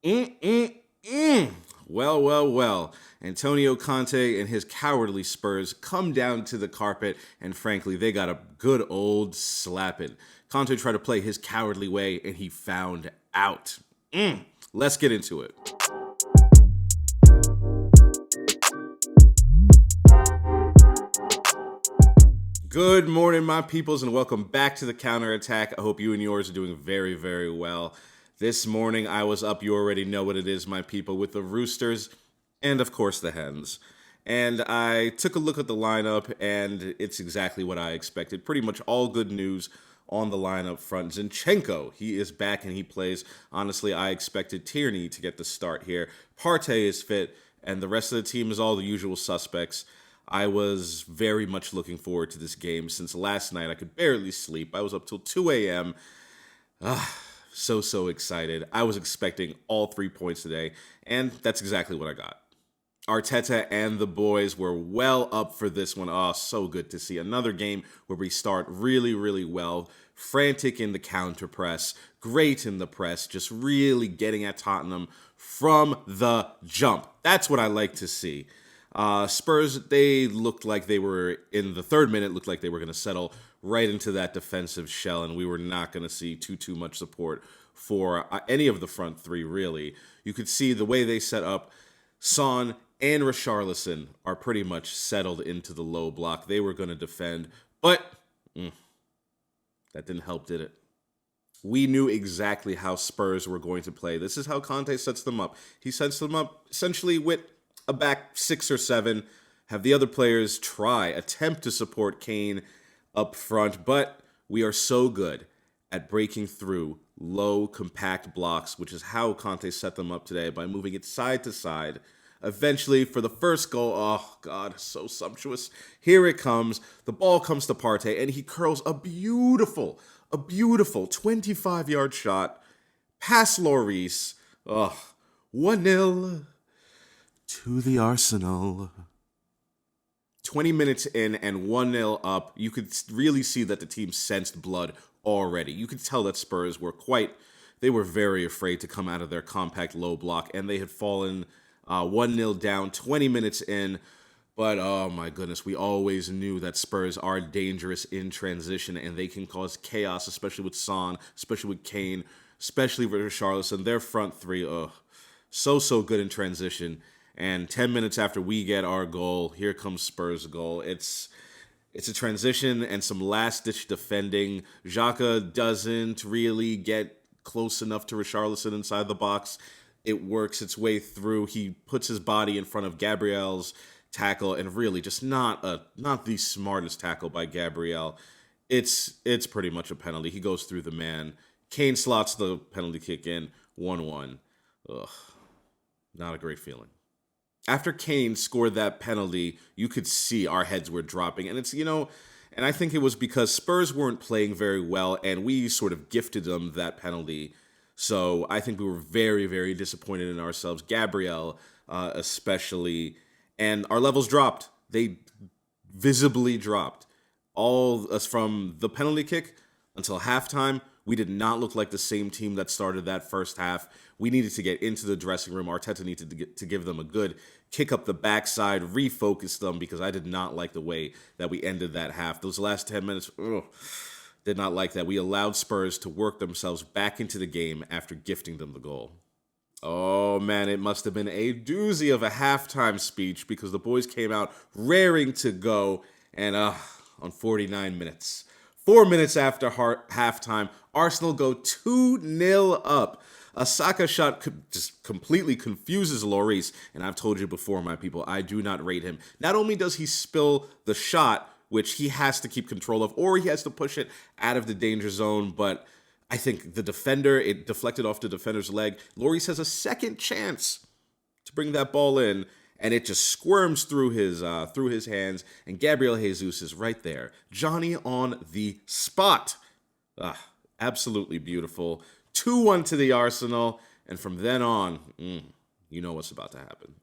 Mm-mm-mm. Well. Antonio Conte and his cowardly Spurs come down to the carpet, and frankly, they got a good old slapping. Conte tried to play his cowardly way, and he found out. Let's get into it. Good morning, my peoples, and welcome back to the counterattack. I hope you and yours are doing very, very well. This morning, I was up. You already know what it is, my people, with the Roosters and, of course, the Hens. And I took a look at the lineup, and it's exactly what I expected. Pretty much all good news on the lineup front. Zinchenko, he is back and he plays. Honestly, I expected Tierney to get the start here. Partey is fit, and the rest of the team is all the usual suspects. I was very much looking forward to this game since last night I could barely sleep. I was up till 2 a.m. So excited. I was expecting all 3 points today, and that's exactly what I got. Arteta and the boys were well up for this one. Oh, so good to see. Another game where we start really, really well. Frantic in the counter press, great in the press, just really getting at Tottenham from the jump. That's what I like to see. Spurs, they looked like they were, in the third minute, looked like they were going to settle right into that defensive shell, and we were not going to see too much support for any of the front three, really. You could see the way they set up. Son and Richarlison are pretty much settled into the low block. They were going to defend, but that didn't help, did it? We knew exactly how Spurs were going to play. This is how Conte sets them up. He sets them up essentially with a back 6 or 7, have the other players attempt to support Kane up front, but we are so good at breaking through low, compact blocks, which is how Conte set them up today by moving it side to side. Eventually, for the first goal, oh God, so sumptuous. Here it comes. The ball comes to Partey, and he curls a beautiful 25-yard shot past Lloris. 1-0 to the Arsenal. 20 minutes in and 1-0 up, you could really see that the team sensed blood already. You could tell that Spurs were they were very afraid to come out of their compact low block, and they had fallen 1-0 down 20 minutes in. But oh my goodness, we always knew that Spurs are dangerous in transition, and they can cause chaos, especially with Son, especially with Kane, especially with Richarlison. Their front three, so good in transition. And 10 minutes after we get our goal, here comes Spurs' goal. It's a transition and some last-ditch defending. Xhaka doesn't really get close enough to Richarlison inside the box. It works its way through. He puts his body in front of Gabriel's tackle, and really just not the smartest tackle by Gabriel. It's pretty much a penalty. He goes through the man. Kane slots the penalty kick in, 1-1. Ugh, not a great feeling. After Kane scored that penalty, you could see our heads were dropping. And and I think it was because Spurs weren't playing very well, and we sort of gifted them that penalty. So I think we were very, very disappointed in ourselves, Gabriel especially. And our levels dropped. They visibly dropped. All from the penalty kick until halftime, we did not look like the same team that started that first half. We needed to get into the dressing room. Arteta needed to give them a good kick up the backside, refocus them, because I did not like the way that we ended that half. Those last 10 minutes, did not like that. We allowed Spurs to work themselves back into the game after gifting them the goal. Oh man, it must have been a doozy of a halftime speech, because the boys came out raring to go, and on 49 minutes. 4 minutes after halftime, Arsenal go 2-0 up. A Saka shot just completely confuses Lloris, and I've told you before, my people, I do not rate him. Not only does he spill the shot, which he has to keep control of, or he has to push it out of the danger zone, but I think it deflected off the defender's leg. Lloris has a second chance to bring that ball in, and it just squirms through his hands, and Gabriel Jesus is right there. Johnny on the spot. Absolutely beautiful. 2-1 to the Arsenal, and from then on, you know what's about to happen.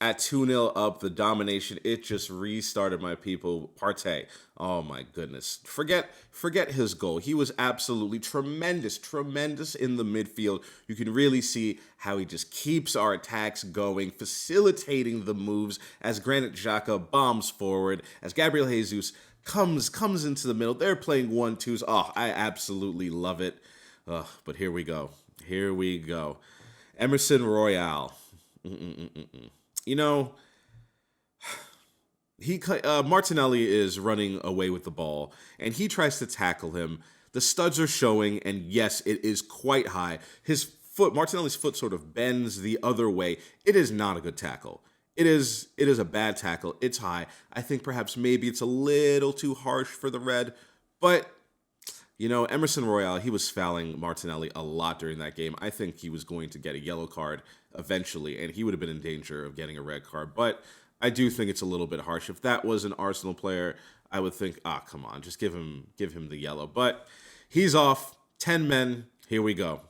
At 2-0 up, the domination, it just restarted, my people. Partey, oh my goodness. Forget his goal. He was absolutely tremendous in the midfield. You can really see how he just keeps our attacks going, facilitating the moves as Granit Xhaka bombs forward, as Gabriel Jesus comes into the middle. They're playing 1-2s. Oh, I absolutely love it. But here we go. Here we go. Emerson Royale. You know, Martinelli is running away with the ball, and he tries to tackle him. The studs are showing, and yes, it is quite high. Martinelli's foot sort of bends the other way. It is not a good tackle. It is a bad tackle. It's high. I think perhaps maybe it's a little too harsh for the red, but Emerson Royale, he was fouling Martinelli a lot during that game. I think he was going to get a yellow card eventually, and he would have been in danger of getting a red card. But I do think it's a little bit harsh. If that was an Arsenal player, I would think, come on, just give him the yellow. But he's off. 10 men. Here we go.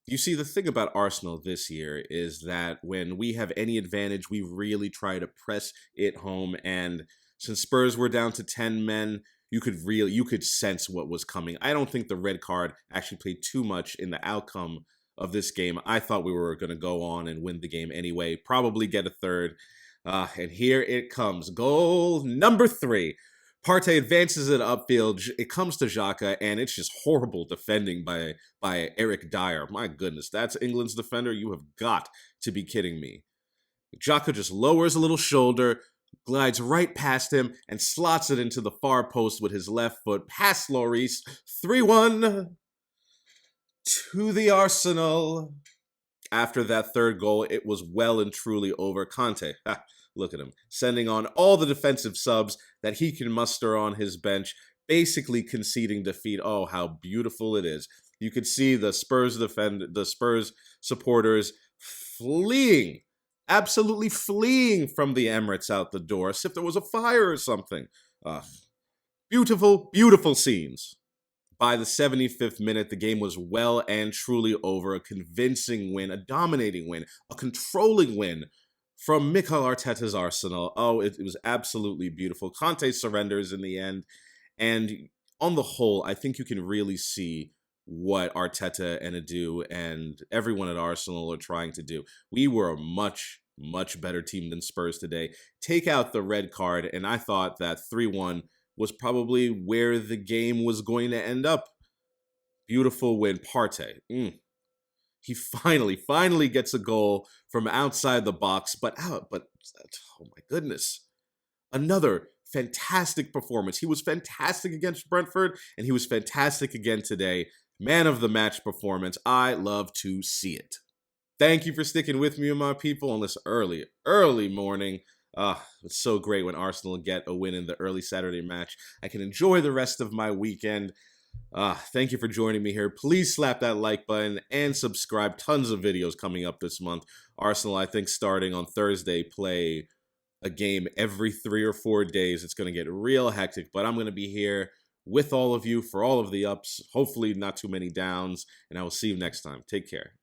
You see, the thing about Arsenal this year is that when we have any advantage, we really try to press it home. And since Spurs were down to 10 men, you could sense what was coming. I don't think the red card actually played too much in the outcome of this game. I thought we were going to go on and win the game anyway, probably get a third. And here it comes. Goal number 3. Partey advances it upfield. It comes to Xhaka, and it's just horrible defending by Eric Dyer. My goodness, that's England's defender? You have got to be kidding me. Xhaka just lowers a little shoulder, glides right past him, and slots it into the far post with his left foot. Past Lloris. 3-1 to the Arsenal. After that third goal, it was well and truly over. Conte, look at him, sending on all the defensive subs that he can muster on his bench, basically conceding defeat. Oh, how beautiful it is. You could see the Spurs supporters fleeing, absolutely fleeing from the Emirates out the door, as if there was a fire or something. Beautiful scenes. By the 75th minute, the game was well and truly over. A convincing win, a dominating win, a controlling win from Mikel Arteta's Arsenal. Oh, it was absolutely beautiful. Conte surrenders in the end. And on the whole, I think you can really see what Arteta and Edu and everyone at Arsenal are trying to do. We were a much better team than Spurs today. Take out the red card, and I thought that 3-1 was probably where the game was going to end up. Beautiful win. Partey. He finally gets a goal from outside the box, but oh my goodness. Another fantastic performance. He was fantastic against Brentford, and he was fantastic again today. Man of the match performance. I love to see it. Thank you for sticking with me and my people on this early morning. It's so great when Arsenal get a win in the early Saturday match. I can enjoy the rest of my weekend. Thank you for joining me here. Please slap that like button and subscribe. Tons of videos coming up this month. Arsenal, I think, starting on Thursday, play a game every 3 or 4 days. It's going to get real hectic, but I'm going to be here with all of you for all of the ups. Hopefully not too many downs, and I will see you next time. Take care.